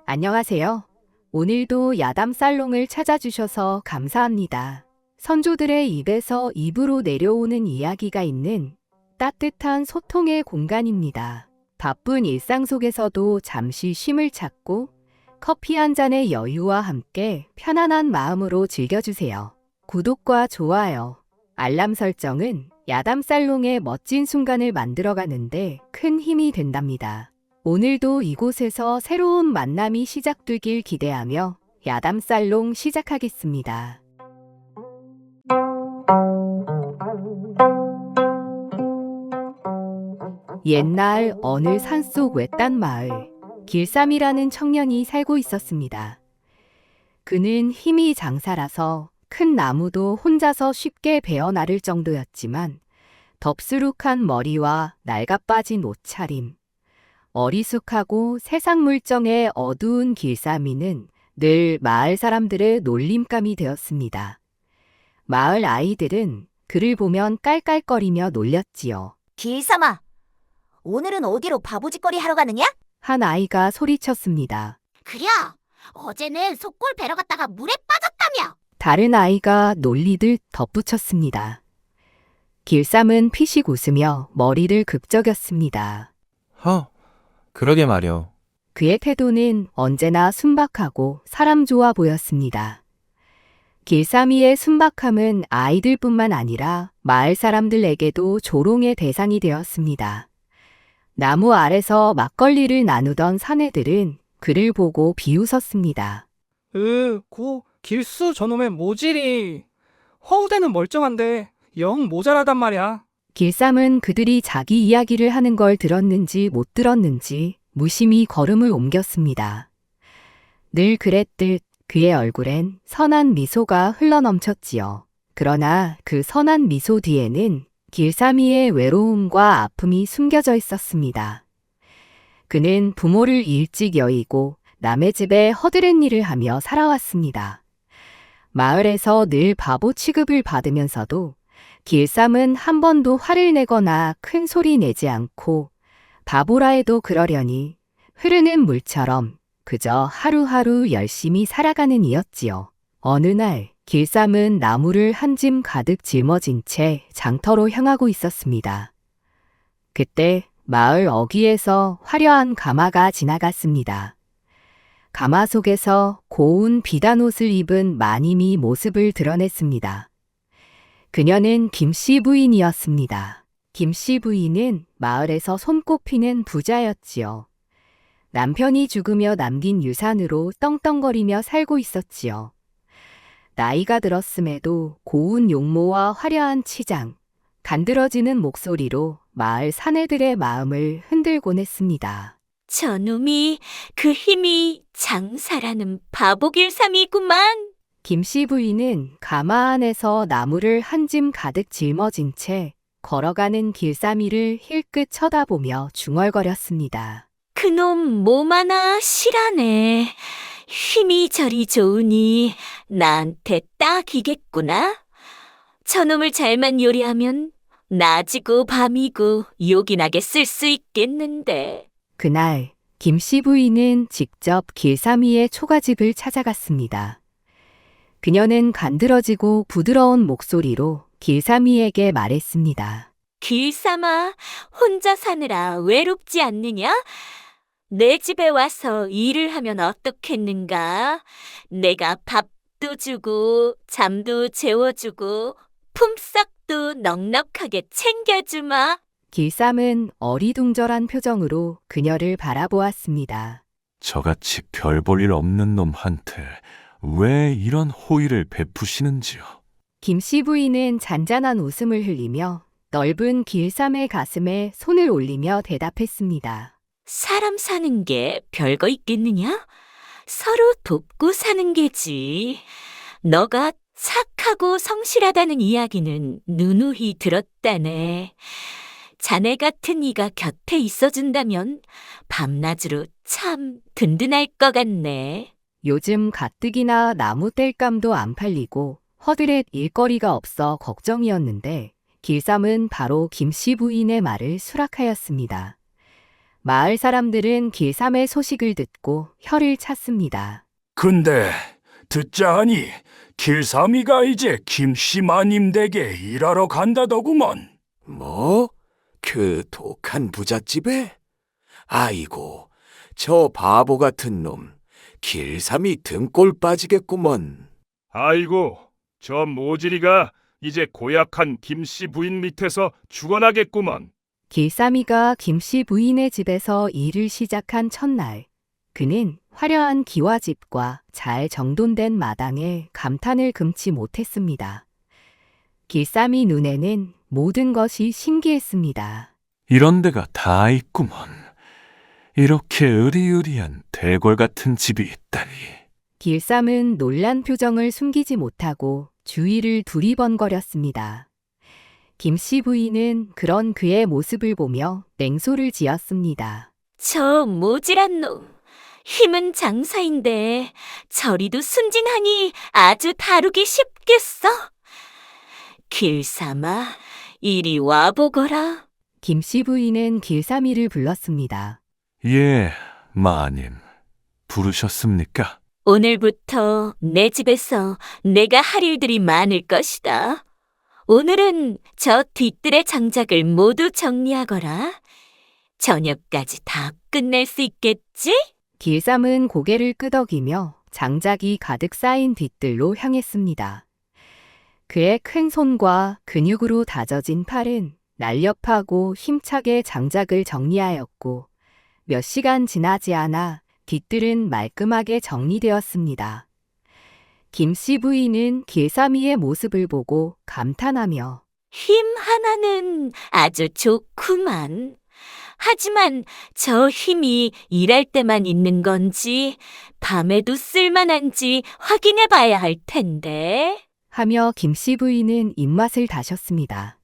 안녕하세요. 오늘도 야담 살롱을 찾아주셔서 감사합니다. 선조들의 입에서 입으로 내려오는 이야기가 있는 따뜻한 소통의 공간입니다. 바쁜 일상 속에서도 잠시 쉼을 찾고 커피 한 잔의 여유와 함께 편안한 마음으로 즐겨주세요. 구독과 좋아요, 알람 설정은 야담 살롱의 멋진 순간을 만들어가는데 큰 힘이 된답니다. 오늘도 이곳에서 새로운 만남이 시작되길 기대하며 야담 살롱 시작하겠습니다. 옛날 어느 산속 외딴 마을, 길삼이라는 청년이 살고 있었습니다. 그는 힘이 장사라서 큰 나무도 혼자서 쉽게 베어 나를 정도였지만 덥수룩한 머리와 낡아빠진 옷차림, 어리숙하고 세상 물정의 어두운 길삼이는 늘 마을 사람들의 놀림감이 되었습니다. 마을 아이들은 그를 보면 깔깔거리며 놀렸지요. 길삼아, 오늘은 어디로 바보짓거리 하러 가느냐? 한 아이가 소리쳤습니다. 그려, 어제는 속골 베러 갔다가 물에 빠졌다며. 다른 아이가 놀리듯 덧붙였습니다. 길삼은 피식 웃으며 머리를 극적였습니다. 그러게 말여. 그의 태도는 언제나 순박하고 사람 좋아 보였습니다. 길삼이의 순박함은 아이들뿐만 아니라 마을 사람들에게도 조롱의 대상이 되었습니다. 나무 아래서 막걸리를 나누던 사내들은 그를 보고 비웃었습니다. 길수 저놈의 모질이. 허우대는 멀쩡한데 영 모자라단 말이야. 길삼은 그들이 자기 이야기를 하는 걸 들었는지 못 들었는지 무심히 걸음을 옮겼습니다. 늘 그랬듯 그의 얼굴엔 선한 미소가 흘러넘쳤지요. 그러나 그 선한 미소 뒤에는 길삼이의 외로움과 아픔이 숨겨져 있었습니다. 그는 부모를 일찍 여의고 남의 집에 허드렛 일을 하며 살아왔습니다. 마을에서 늘 바보 취급을 받으면서도 길삼은 한 번도 화를 내거나 큰 소리 내지 않고 바보라 해도 그러려니 흐르는 물처럼 그저 하루하루 열심히 살아가는 이였지요. 어느 날 길삼은 나무를 한 짐 가득 짊어진 채 장터로 향하고 있었습니다. 그때 마을 어귀에서 화려한 가마가 지나갔습니다. 가마 속에서 고운 비단 옷을 입은 마님이 모습을 드러냈습니다. 그녀는 김씨 부인이었습니다. 김씨 부인은 마을에서 손꼽히는 부자였지요. 남편이 죽으며 남긴 유산으로 떵떵거리며 살고 있었지요. 나이가 들었음에도 고운 용모와 화려한 치장, 간드러지는 목소리로 마을 사내들의 마음을 흔들곤 했습니다. 저놈이 그 힘이 장사라는 바보 길삼이구만. 김씨 부인은 가마 안에서 나무를 한 짐 가득 짊어진 채 걸어가는 길삼이를 힐끗 쳐다보며 중얼거렸습니다. 그놈 몸 하나 실하네. 힘이 저리 좋으니 나한테 딱이겠구나. 저놈을 잘만 요리하면 낮이고 밤이고 요긴하게 쓸 수 있겠는데. 그날 김씨 부인은 직접 길삼이의 초가집을 찾아갔습니다. 그녀는 간드러지고 부드러운 목소리로 길삼이에게 말했습니다. 길삼아, 혼자 사느라 외롭지 않느냐? 내 집에 와서 일을 하면 어떻겠는가? 내가 밥도 주고 잠도 재워주고 품삯도 넉넉하게 챙겨주마. 길삼은 어리둥절한 표정으로 그녀를 바라보았습니다. 저같이 별 볼 일 없는 놈한테 왜 이런 호의를 베푸시는지요? 김씨 부인은 잔잔한 웃음을 흘리며 넓은 길삼의 가슴에 손을 올리며 대답했습니다. 사람 사는 게 별거 있겠느냐? 서로 돕고 사는 게지. 너가 착하고 성실하다는 이야기는 누누이 들었다네. 자네 같은 이가 곁에 있어준다면 밤낮으로 참 든든할 것 같네. 요즘 가뜩이나 나무 뗄감도 안 팔리고 허드렛 일거리가 없어 걱정이었는데 길삼은 바로 김씨 부인의 말을 수락하였습니다. 마을 사람들은 길삼의 소식을 듣고 혀를 찼습니다. 근데 듣자하니 길삼이가 이제 김씨 마님 댁에 일하러 간다더구먼. 뭐? 그 독한 부잣집에? 아이고, 저 바보 같은 놈, 길삼이 등골 빠지겠구먼. 아이고, 저 모질이가 이제 고약한 김씨 부인 밑에서 죽어나겠구먼. 길삼이가 김씨 부인의 집에서 일을 시작한 첫날, 그는 화려한 기와집과 잘 정돈된 마당에 감탄을 금치 못했습니다. 길삼이 눈에는 모든 것이 신기했습니다. 이런 데가 다 있구먼. 이렇게 으리으리한 대궐 같은 집이 있다니. 길삼은 놀란 표정을 숨기지 못하고 주위를 두리번거렸습니다. 김씨 부인은 그런 그의 모습을 보며 냉소를 지었습니다. 저 모질한 놈. 힘은 장사인데 저리도 순진하니 아주 다루기 쉽겠어. 길삼아, 이리 와보거라. 김씨 부인은 길삼이를 불렀습니다. 예, 마님. 부르셨습니까? 오늘부터 내 집에서 내가 할 일들이 많을 것이다. 오늘은 저 뒤뜰의 장작을 모두 정리하거라. 저녁까지 다 끝낼 수 있겠지? 길삼은 고개를 끄덕이며 장작이 가득 쌓인 뒤뜰로 향했습니다. 그의 큰 손과 근육으로 다져진 팔은 날렵하고 힘차게 장작을 정리하였고 몇 시간 지나지 않아 뒤뜰은 말끔하게 정리되었습니다. 김씨 부인은 길삼이의 모습을 보고 감탄하며 힘 하나는 아주 좋구만. 하지만 저 힘이 일할 때만 있는 건지 밤에도 쓸만한지 확인해 봐야 할 텐데. 하며 김씨 부인은 입맛을 다셨습니다.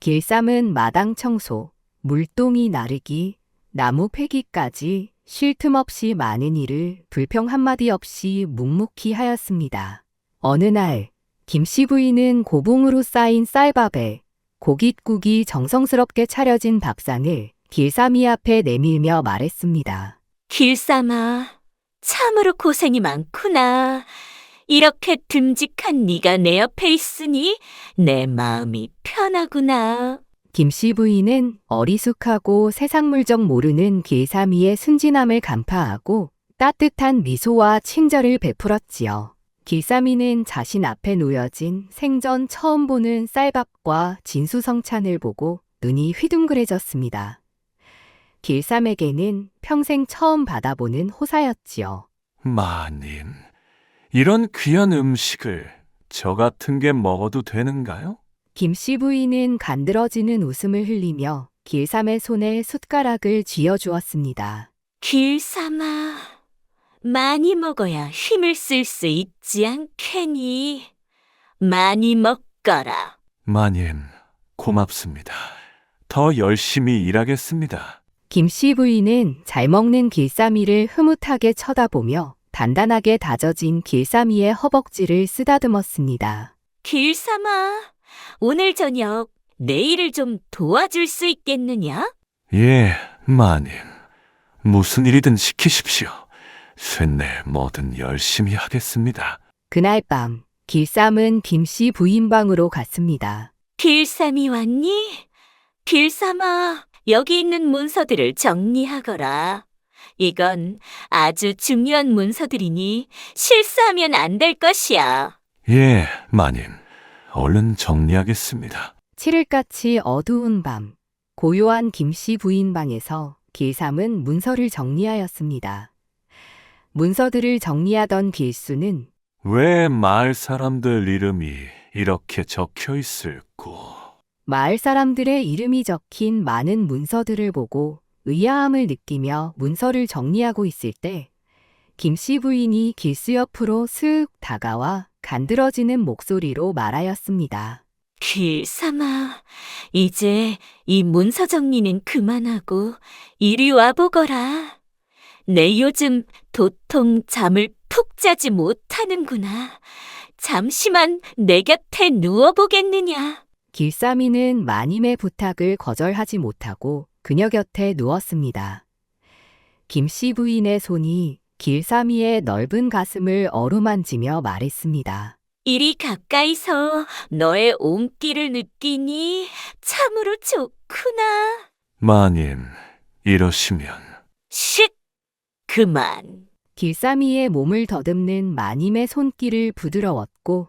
길삼은 마당 청소, 물동이 나르기, 나무 패기까지 쉴 틈 없이 많은 일을 불평 한마디 없이 묵묵히 하였습니다. 어느 날 김씨 부인은 고봉으로 쌓인 쌀밥에 고깃국이 정성스럽게 차려진 밥상을 길삼이 앞에 내밀며 말했습니다. 길삼아, 참으로 고생이 많구나. 이렇게 듬직한 네가 내 옆에 있으니 내 마음이 편하구나. 김씨 부인은 어리숙하고 세상 물정 모르는 길삼이의 순진함을 간파하고 따뜻한 미소와 친절을 베풀었지요. 길삼이는 자신 앞에 놓여진 생전 처음 보는 쌀밥과 진수성찬을 보고 눈이 휘둥그레졌습니다. 길삼에게는 평생 처음 받아보는 호사였지요. 마님, 이런 귀한 음식을 저 같은 게 먹어도 되는가요? 김씨 부인은 간드러지는 웃음을 흘리며 길삼의 손에 숟가락을 쥐어주었습니다. 길삼아, 많이 먹어야 힘을 쓸 수 있지 않겠니? 많이 먹거라. 마님, 고맙습니다. 더 열심히 일하겠습니다. 김씨 부인은 잘 먹는 길삼이를 흐뭇하게 쳐다보며 단단하게 다져진 길삼이의 허벅지를 쓰다듬었습니다. 길삼아, 오늘 저녁 내 일을 좀 도와줄 수 있겠느냐? 예, 마님. 무슨 일이든 시키십시오. 쇠내 뭐든 열심히 하겠습니다. 그날 밤 길삼은 김씨 부인 방으로 갔습니다. 길삼이 왔니? 길삼아, 여기 있는 문서들을 정리하거라. 이건 아주 중요한 문서들이니 실수하면 안 될 것이야. 예, 마님. 얼른 정리하겠습니다. 칠흑같이 어두운 밤, 고요한 김씨 부인 방에서 길삼은 문서를 정리하였습니다. 문서들을 정리하던 길수는 왜 마을 사람들 이름이 이렇게 적혀 있을꼬? 마을 사람들의 이름이 적힌 많은 문서들을 보고 의아함을 느끼며 문서를 정리하고 있을 때 김씨 부인이 길수 옆으로 슥 다가와 간드러지는 목소리로 말하였습니다. 길삼아, 이제 이 문서 정리는 그만하고 이리 와보거라. 내 요즘 도통 잠을 푹 자지 못하는구나. 잠시만 내 곁에 누워보겠느냐. 길삼이는 마님의 부탁을 거절하지 못하고 그녀 곁에 누웠습니다. 김씨 부인의 손이 길삼이의 넓은 가슴을 어루만지며 말했습니다. 이리 가까이서 너의 온기를 느끼니 참으로 좋구나. 마님, 이러시면 쉿! 그만. 길삼이의 몸을 더듬는 마님의 손길을 부드러웠고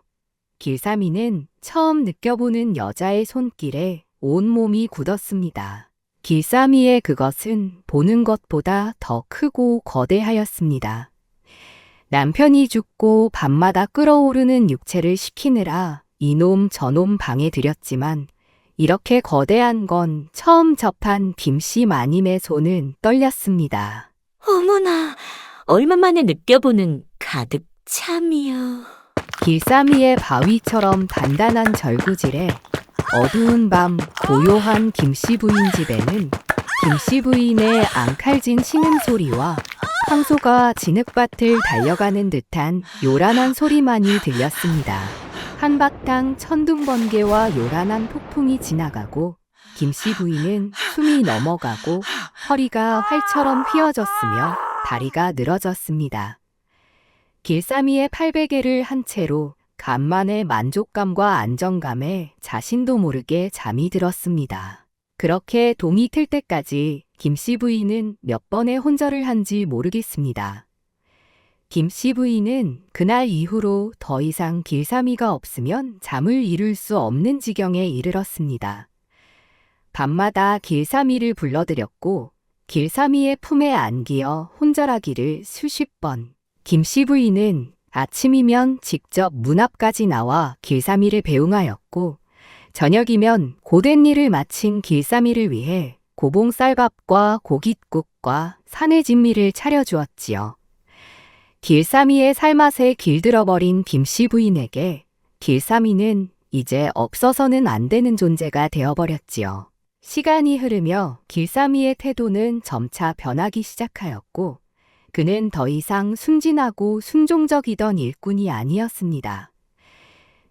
길삼이는 처음 느껴보는 여자의 손길에 온몸이 굳었습니다. 길삼이의 그것은 보는 것보다 더 크고 거대하였습니다. 남편이 죽고 밤마다 끓어오르는 육체를 식히느라 이놈 저놈 방에 들였지만 이렇게 거대한 건 처음 접한 김씨 마님의 손은 떨렸습니다. 어머나, 얼마 만에 느껴보는 가득 참이여. 길삼이의 바위처럼 단단한 절구질에 어두운 밤 고요한 김씨 부인 집에는 김씨 부인의 앙칼진 신음소리와 황소가 진흙밭을 달려가는 듯한 요란한 소리만이 들렸습니다. 한바탕 천둥번개와 요란한 폭풍이 지나가고 김씨 부인은 숨이 넘어가고 허리가 활처럼 휘어졌으며 다리가 늘어졌습니다. 길삼이의 팔베개를 한 채로 간만에 만족감과 안정감에 자신도 모르게 잠이 들었습니다. 그렇게 동이 틀 때까지 김씨 부인은 몇 번의 혼절을 한지 모르겠습니다. 김씨 부인은 그날 이후로 더 이상 길삼이가 없으면 잠을 이룰 수 없는 지경에 이르렀습니다. 밤마다 길삼이를 불러들였고 길삼이의 품에 안기어 혼절하기를 수십 번. 김씨 부인은 아침이면 직접 문 앞까지 나와 길삼이를 배웅하였고 저녁이면 고된 일을 마친 길삼이를 위해 고봉쌀밥과 고깃국과 사내진미를 차려주었지요. 길삼이의 살맛에 길들어버린 김씨 부인에게 길삼이는 이제 없어서는 안 되는 존재가 되어버렸지요. 시간이 흐르며 길삼이의 태도는 점차 변하기 시작하였고 그는 더 이상 순진하고 순종적이던 일꾼이 아니었습니다.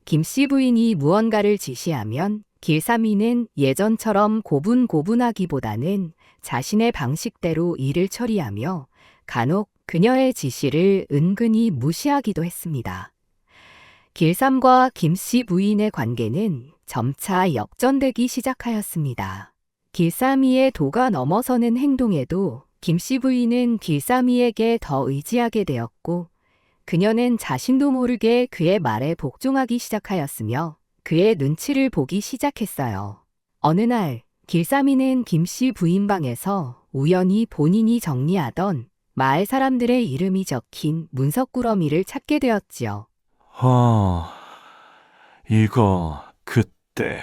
김씨 부인이 무언가를 지시하면 길삼이는 예전처럼 고분고분하기보다는 자신의 방식대로 일을 처리하며 간혹 그녀의 지시를 은근히 무시하기도 했습니다. 길삼과 김씨 부인의 관계는 점차 역전되기 시작하였습니다. 길삼이의 도가 넘어서는 행동에도 김씨 부인은 길삼이에게 더 의지하게 되었고 그녀는 자신도 모르게 그의 말에 복종하기 시작하였으며 그의 눈치를 보기 시작했어요. 어느 날 길삼이는 김씨 부인 방에서 우연히 본인이 정리하던 마을 사람들의 이름이 적힌 문서꾸러미를 찾게 되었지요. 이거 그때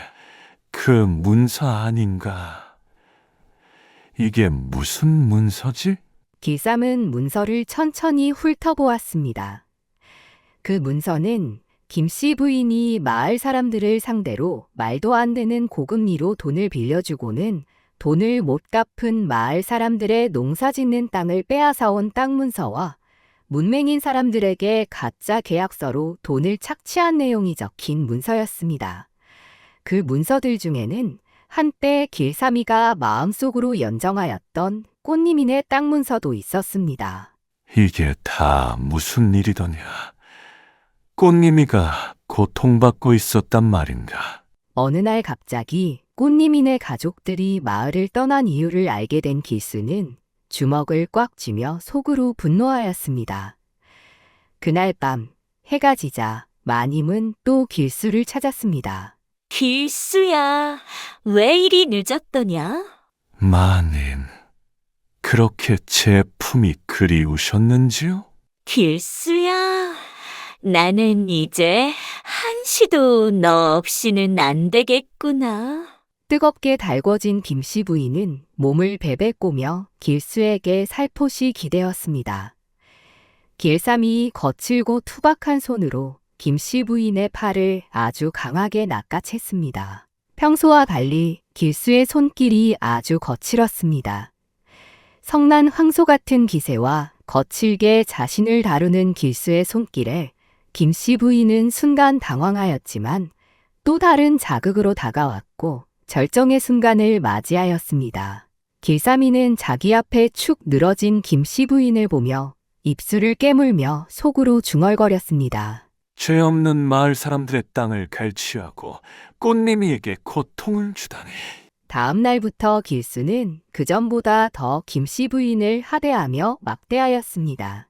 그 문서 아닌가? 이게 무슨 문서지? 길삼은 문서를 천천히 훑어보았습니다. 그 문서는 김씨 부인이 마을 사람들을 상대로 말도 안 되는 고금리로 돈을 빌려주고는 돈을 못 갚은 마을 사람들의 농사짓는 땅을 빼앗아온 땅 문서와 문맹인 사람들에게 가짜 계약서로 돈을 착취한 내용이 적힌 문서였습니다. 그 문서들 중에는 한때 길삼이가 마음속으로 연정하였던 꽃님이네 땅 문서도 있었습니다. 이게 다 무슨 일이더냐? 꽃님이가 고통받고 있었단 말인가? 어느 날 갑자기 꽃님이네 가족들이 마을을 떠난 이유를 알게 된 길수는 주먹을 꽉 쥐며 속으로 분노하였습니다. 그날 밤 해가 지자 마님은 또 길수를 찾았습니다. 길수야, 왜 이리 늦었더냐? 마님, 그렇게 제 품이 그리우셨는지요? 길수야, 나는 이제 한시도 너 없이는 안 되겠구나. 뜨겁게 달궈진 김씨 부인은 몸을 베베 꼬며 길수에게 살포시 기대었습니다. 길삼이 거칠고 투박한 손으로 김씨 부인의 팔을 아주 강하게 낚아챘습니다. 평소와 달리 길수의 손길이 아주 거칠었습니다. 성난 황소 같은 기세와 거칠게 자신을 다루는 길수의 손길에 김씨 부인은 순간 당황하였지만 또 다른 자극으로 다가왔고 절정의 순간을 맞이하였습니다. 길삼이는 자기 앞에 축 늘어진 김씨 부인을 보며 입술을 깨물며 속으로 중얼거렸습니다. 죄 없는 마을 사람들의 땅을 갈취하고 꽃님이에게 고통을 주다니. 다음 날부터 길수는 그전보다 더 김씨 부인을 하대하며 막대하였습니다.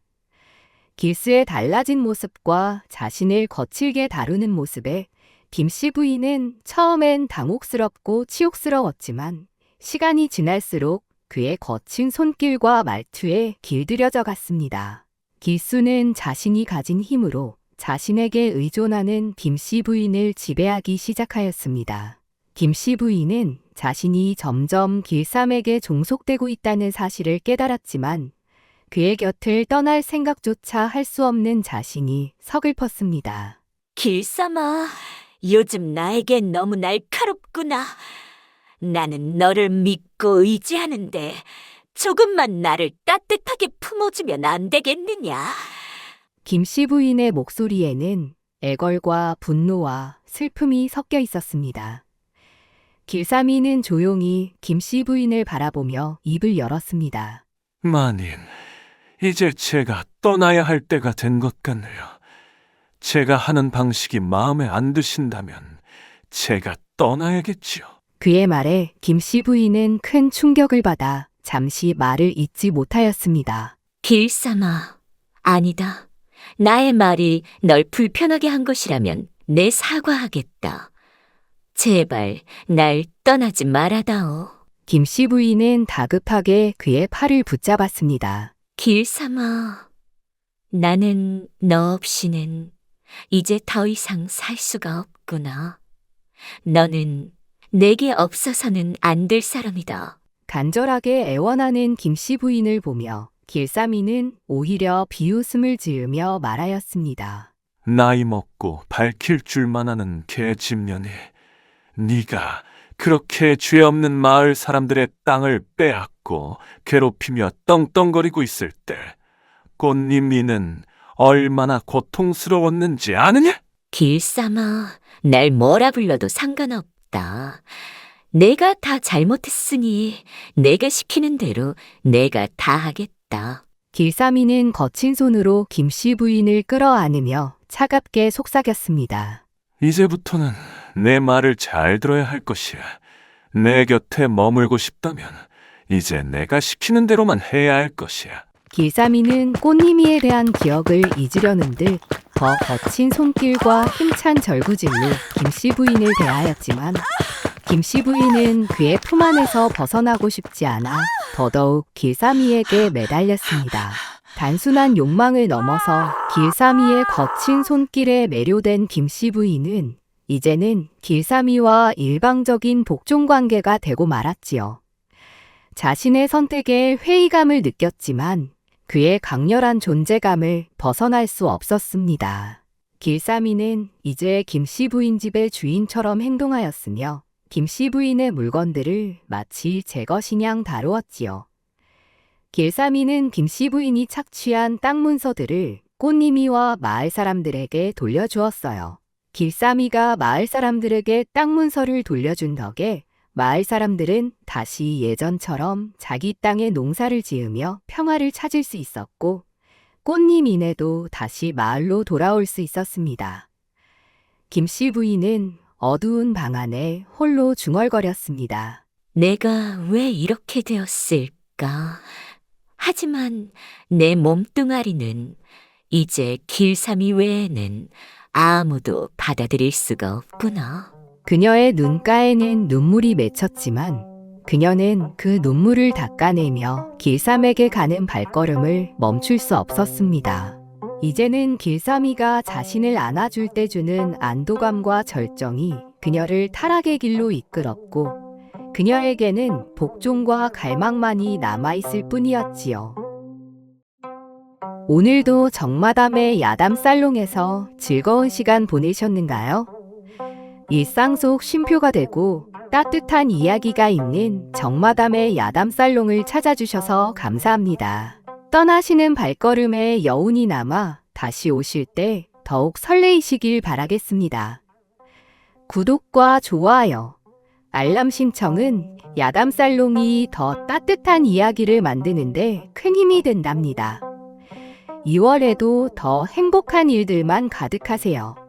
길수의 달라진 모습과 자신을 거칠게 다루는 모습에 김씨 부인은 처음엔 당혹스럽고 치욕스러웠지만 시간이 지날수록 그의 거친 손길과 말투에 길들여져 갔습니다. 길수는 자신이 가진 힘으로 자신에게 의존하는 김씨 부인을 지배하기 시작하였습니다. 김씨 부인은 자신이 점점 길삼에게 종속되고 있다는 사실을 깨달았지만 그의 곁을 떠날 생각조차 할 수 없는 자신이 서글펐습니다. 길삼아, 요즘 나에겐 너무 날카롭구나. 나는 너를 믿고 의지하는데 조금만 나를 따뜻하게 품어주면 안 되겠느냐? 김씨 부인의 목소리에는 애걸과 분노와 슬픔이 섞여 있었습니다. 길삼이는 조용히 김씨 부인을 바라보며 입을 열었습니다. 마님, 이제 제가 떠나야 할 때가 된 것 같네요. 제가 하는 방식이 마음에 안 드신다면 제가 떠나야겠지요. 그의 말에 김씨 부인은 큰 충격을 받아 잠시 말을 잇지 못하였습니다. 길삼아, 아니다. 나의 말이 널 불편하게 한 것이라면 내 사과하겠다. 제발 날 떠나지 말아다오. 김씨 부인은 다급하게 그의 팔을 붙잡았습니다. 길삼아, 나는 너 없이는 이제 더 이상 살 수가 없구나. 너는 내게 없어서는 안 될 사람이다. 간절하게 애원하는 김씨 부인을 보며 길삼이는 오히려 비웃음을 지으며 말하였습니다. 나이 먹고 밝힐 줄만 아는 계집년이 네가 그렇게 죄 없는 마을 사람들의 땅을 빼앗고 괴롭히며 떵떵거리고 있을 때 꽃님 이는 얼마나 고통스러웠는지 아느냐? 길삼아, 날 뭐라 불러도 상관없다. 내가 다 잘못했으니 내가 시키는 대로 내가 다 하겠다. 길삼이는 거친 손으로 김씨 부인을 끌어안으며 차갑게 속삭였습니다. 이제부터는 내 말을 잘 들어야 할 것이야. 내 곁에 머물고 싶다면 이제 내가 시키는 대로만 해야 할 것이야. 길삼이는 꽃님이에 대한 기억을 잊으려는 듯 더 거친 손길과 힘찬 절구질로 김씨 부인을 대하였지만 김씨 부인은 그의 품 안에서 벗어나고 싶지 않아 더더욱 길삼이에게 매달렸습니다. 단순한 욕망을 넘어서 길삼이의 거친 손길에 매료된 김씨 부인은 이제는 길삼이와 일방적인 복종 관계가 되고 말았지요. 자신의 선택에 회의감을 느꼈지만 그의 강렬한 존재감을 벗어날 수 없었습니다. 길삼이는 이제 김씨 부인 집의 주인처럼 행동하였으며 김씨 부인의 물건들을 마치 제 것이냥 다루었지요. 길삼이는 김씨 부인이 착취한 땅 문서들을 꽃님이와 마을 사람들에게 돌려주었어요. 길삼이가 마을 사람들에게 땅 문서를 돌려준 덕에 마을 사람들은 다시 예전처럼 자기 땅에 농사를 지으며 평화를 찾을 수 있었고 꽃님 이내도 다시 마을로 돌아올 수 있었습니다. 김씨 부인은 어두운 방 안에 홀로 중얼거렸습니다. 내가 왜 이렇게 되었을까? 하지만 내 몸뚱아리는 이제 길삼이 외에는 아무도 받아들일 수가 없구나. 그녀의 눈가에는 눈물이 맺혔지만 그녀는 그 눈물을 닦아내며 길삼에게 가는 발걸음을 멈출 수 없었습니다. 이제는 길삼이가 자신을 안아줄 때 주는 안도감과 절정이 그녀를 타락의 길로 이끌었고 그녀에게는 복종과 갈망만이 남아있을 뿐이었지요. 오늘도 정마담의 야담 살롱에서 즐거운 시간 보내셨는가요? 일상 속 쉼표가 되고 따뜻한 이야기가 있는 정마담의 야담 살롱을 찾아주셔서 감사합니다. 떠나시는 발걸음에 여운이 남아 다시 오실 때 더욱 설레이시길 바라겠습니다. 구독과 좋아요, 알람 신청은 야담살롱이 더 따뜻한 이야기를 만드는데 큰 힘이 된답니다. 2월에도 더 행복한 일들만 가득하세요.